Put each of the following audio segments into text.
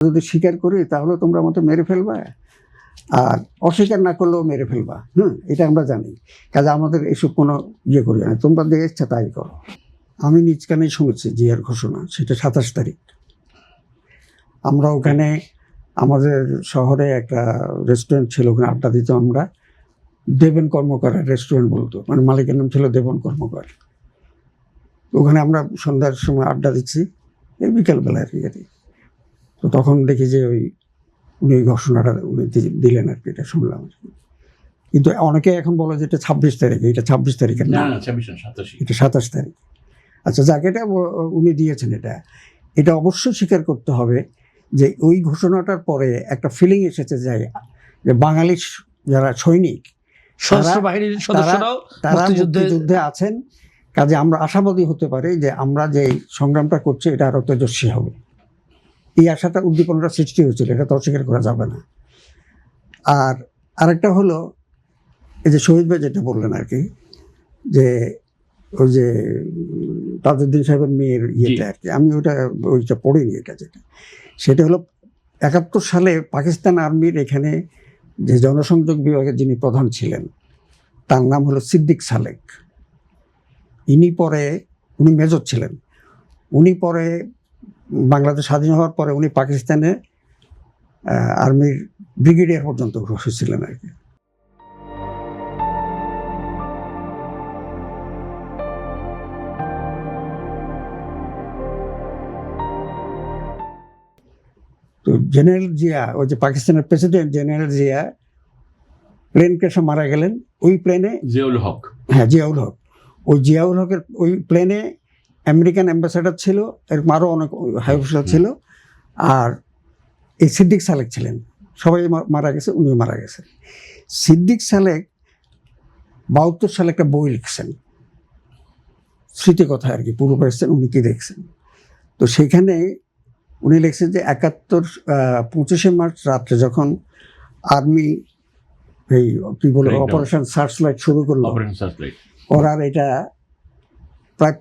যদি স্বীকার করি তাহলে তোমরা আমাকে মেরে ফেলবা, আর অস্বীকার না করলেও মেরে ফেলবা। এটা আমরা জানি, কাজে আমাদের এসব কোনো ইয়ে করি না, তোমরা যে ইচ্ছা তাই করো। আমি নিজ কানেই শুনেছি জিয়ার ঘোষণা, সেটা 27 তারিখ। আমরা ওখানে আমাদের শহরে একটা রেস্টুরেন্ট ছিল, ওখানে আড্ডা দিতাম আমরা। দেবেন কর্মকার রেস্টুরেন্ট বলতো, মানে মালিকের নাম ছিল দেবন কর্মকার। ওখানে আমরা সন্ধ্যার সময় আড্ডা দিচ্ছি, এই বিকেলবেলা আর কি। তো তখন দেখি যে উনি ওই ঘোষণাটা উনি দিলেন আর কি, এটা শুনলাম। কিন্তু অনেকে এখন বলে যে এটা 26 তারিখ, এটা 26 তারিখের না, এটা 27 তারিখ। আচ্ছা যাকে এটা উনি দিয়েছেন, এটা অবশ্যই স্বীকার করতে হবে যে ওই ঘোষণাটার পরে একটা ফিলিং এসেছে যে বাঙালি যারা সৈনিক, সশস্ত্র বাহিনীর সদস্যরাও তারা মুক্তিযুদ্ধে আছেন। কাজে আমরা আশাবাদী হতে পারি যে আমরা যে সংগ্রামটা করছি এটা আরো তেজস্বী হবে। এই আশাটা, উদ্দীপনাটা সৃষ্টি হয়েছিল, এটা তো অস্বীকার করা যাবে না। আর আরেকটা হলো এই যে শহীদ ভাই যেটা বললেন আর কি, যে ওই যে তাজউদ্দিন সাহেবের মেয়ের ইয়েটা আর কি, আমি ওইটা পড়িনি, সেটা হলো 71 সালে পাকিস্তান আর্মির এখানে যে জনসংযোগ বিভাগের যিনি প্রধান ছিলেন, তার নাম হলো সিদ্দিক সালেক। উনি মেজর ছিলেন। উনি পরে বাংলাদেশ স্বাধীন হওয়ার পরে উনি পাকিস্তানে আর্মির ব্রিগেডিয়ার পর্যন্ত হয়েছিলেন আর কি। তো জেনারেল জিয়া, ওই যে পাকিস্তানের প্রেসিডেন্ট জেনারেল জিয়া প্লেন ক্র্যাশে মারা গেলেন। ওই প্লেনে জিয়াউল হক, ওই জিয়াউল হকের ওই প্লেনে আমেরিকান অ্যাম্বাসেডার ছিল, এরকম আরও অনেক হাই অফিসার ছিল, আর এই সিদ্দিক সালেক ছিলেন। সবাই মারা গেছে, উনিও মারা গেছে। সিদ্দিক সালেক 72 সালে একটা বই লিখছেন, স্মৃতিকথা আর কি, পূর্ব পাকিস্তান উনি কি দেখছেন। তো সেখানে উনি লিখছেন যে 25 মার্চ রাত্রে যখন আর্মি এই কি বলে অপারেশন সার্চলাইট শুরু করলো, ওরা এটা প্রায়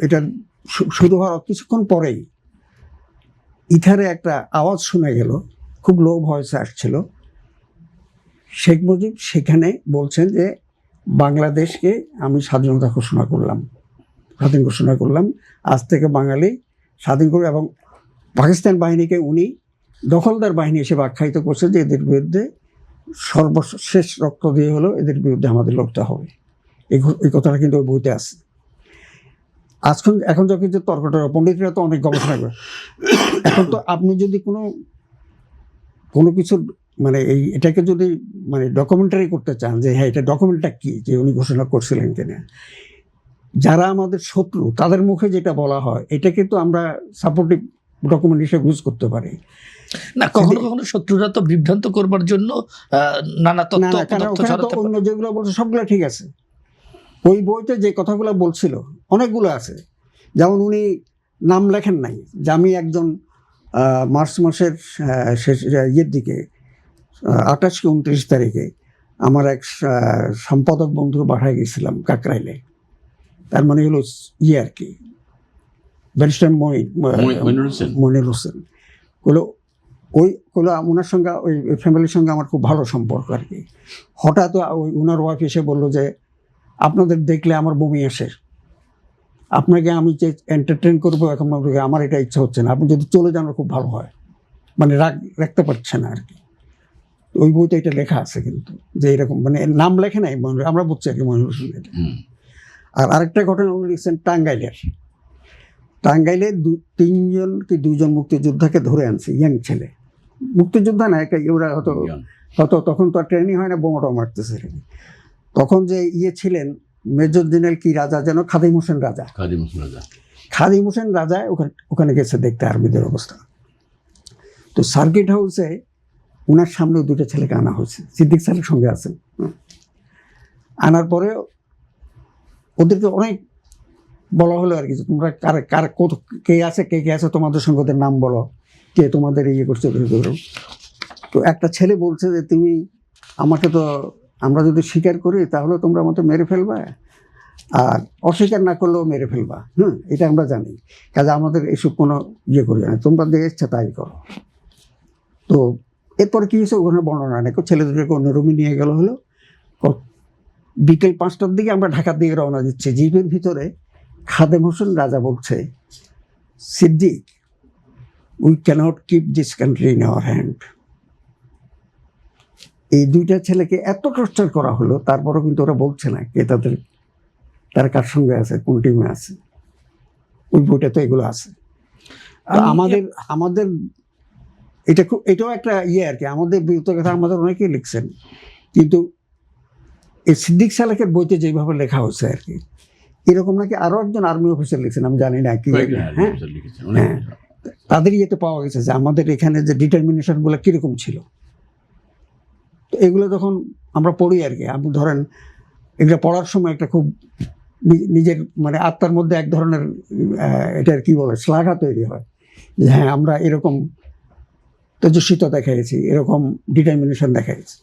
এটা শুরু হওয়ার কিছুক্ষণ পরেই ইথারে একটা আওয়াজ শোনা গেল, খুব লো ভয়েসে আসছিল। শেখ মুজিব সেখানে বলছেন যে বাংলাদেশকে আমি স্বাধীন ঘোষণা করলাম, আজ থেকে বাঙালি স্বাধীন করবে। এবং পাকিস্তান বাহিনীকে উনি দখলদার বাহিনী হিসেবে আখ্যায়িত করছে, যে এদের বিরুদ্ধে সর্বশেষ রক্ত দিয়ে হলো এদের বিরুদ্ধে আমাদের লড়তে হবে। এই কথাটা কিন্তু ওই বইতে আছে। এখন যখন যে তর্কটা, পণ্ডিতরা তো অনেক গবেষণা করে। এখন তো আপনি যদি কোনো কিছু মানে এটাকে যদি মানে ডকুমেন্টারি করতে চান, যে হ্যাঁ এটা ডকুমেন্টটা কি, যে উনি ঘোষণা করছিলেন কিনা, যারা আমাদের শত্রু তাদের মুখে যেটা বলা হয় এটা কিন্তু আমরা সাপোর্টিভ ডকুমেন্ট হিসেবে ইউজ করতে পারি না। কখনো কখনো শত্রুরা তো বিভ্রান্ত করবার জন্য নানা তথ্য অন্য যেগুলো বলছে সবগুলো ঠিক আছে। ওই বইতে যে কথাগুলো বলছিল অনেকগুলো আছে। যেমন উনি নাম লেখেন নাই যে আমি একজন মার্চ মাসের শেষ ইয়ের দিকে 28 কি 29 তারিখে আমার এক সম্পাদক বন্ধুর বাসায় গেছিলাম কাকরাইলে। তার মানে হলো ইয়ে আর কি, ব্যারিস্টার মনির হোসেন ওনার সঙ্গে ওই ফ্যামিলির সঙ্গে আমার খুব ভালো সম্পর্ক আর কি। হঠাৎ ওনার ওয়াইফ এসে বললো যে আপনাদের দেখলে আমার বমি আসে, আপনাকে আমি যে এন্টারটেন করবো এখন আমার এটা ইচ্ছা হচ্ছে না, আপনি যদি চলে যান খুব ভালো হয়, মানে রাখতে পারছে না আর কি। ওই বইতে এটা লেখা আছে কিন্তু, যে এরকম মানে নাম লেখে নাই, আমরা বুঝছি আর কি মনির হোসেন এটা। আর আরেকটা ঘটনা উনি লিখছেন টাঙ্গাইলে 3জন কি 2জন মুক্তিযোদ্ধাকে ধরে আনছে, ইয়াং ছেলে, মুক্তিযোদ্ধা না, ওরা হয়তো তখন তো আর ট্রেনিং হয় না, বোমাটা মারতেছে। তখন যে ছিলেন মেজর জেনারেল কি রাজা যেন, খাদিম হোসেন রাজা ওখানে গেছে দেখতে আর্মিদের অবস্থা। তো সার্কিট হাউসে ওনার সামনে 2টা ছেলেকে আনা হয়েছে, সিদ্দিক সালের সঙ্গে আছেন। আনার পরে ওদেরকে অনেক বলা হলো আর কি, তোমরা কে আছে তোমাদের সঙ্গে, ওদের নাম বলো, কে তোমাদের ইয়ে করছে। তো একটা ছেলে বলছে যে তুমি আমাকে তো, আমরা যদি স্বীকার করি তাহলে তোমরা আমাকে মেরে ফেলবা, আর অস্বীকার না করলেও মেরে ফেলবা। এটা আমরা জানি, কাজে আমাদের এসব কোনো ইয়ে করি না, তোমরা যে ইচ্ছা তাই করো। তো এরপরে কি হয়েছে ওখানে বর্ণনা নেই, ছেলে দুটোকে অন্য রুমে নিয়ে গেল হলো। বিকেল 5টার দিকে আমরা ঢাকার দিকে রওনা দিচ্ছি, জিপের ভিতরে খাদেম হোসেন রাজা বলছে, Siddique, we can't keep this country in our hand. এই দুইটা ছেলেকে এত টর্চার করা হলো, তারপরও কিন্তু ওরা বলছে না কে তারা কার সঙ্গে আছে, কোন টিমে আছে। ওই বইটা তো এগুলো আছে। তো আমাদের এটাও একটা আর কি, আমাদের বিরুদ্ধে কথা আমাদের অনেকেই লিখছেন, কিন্তু এই সিদ্দিক সালেকের বইতে যেভাবে লেখা হয়েছে আর কি, এরকম নাকি আরো একজন আর্মি অফিসার লিখছেন, আমি জানি না কি। হ্যাঁ, তাদের ইয়েতে পাওয়া গেছে যে আমাদের এখানে যে ডিটারমিনেশন গুলো কিরকম ছিল। তো এগুলো যখন আমরা পড়ি আর কি, আপনি ধরেন এগুলো পড়ার সময় একটা খুব নিজের মানে আত্মার মধ্যে এক ধরনের এটার কি বলে শ্লাঘা তৈরি হয় যে হ্যাঁ আমরা এরকম তেজস্বিতা দেখাইছি, এরকম ডিটারমিনেশন দেখাইছি।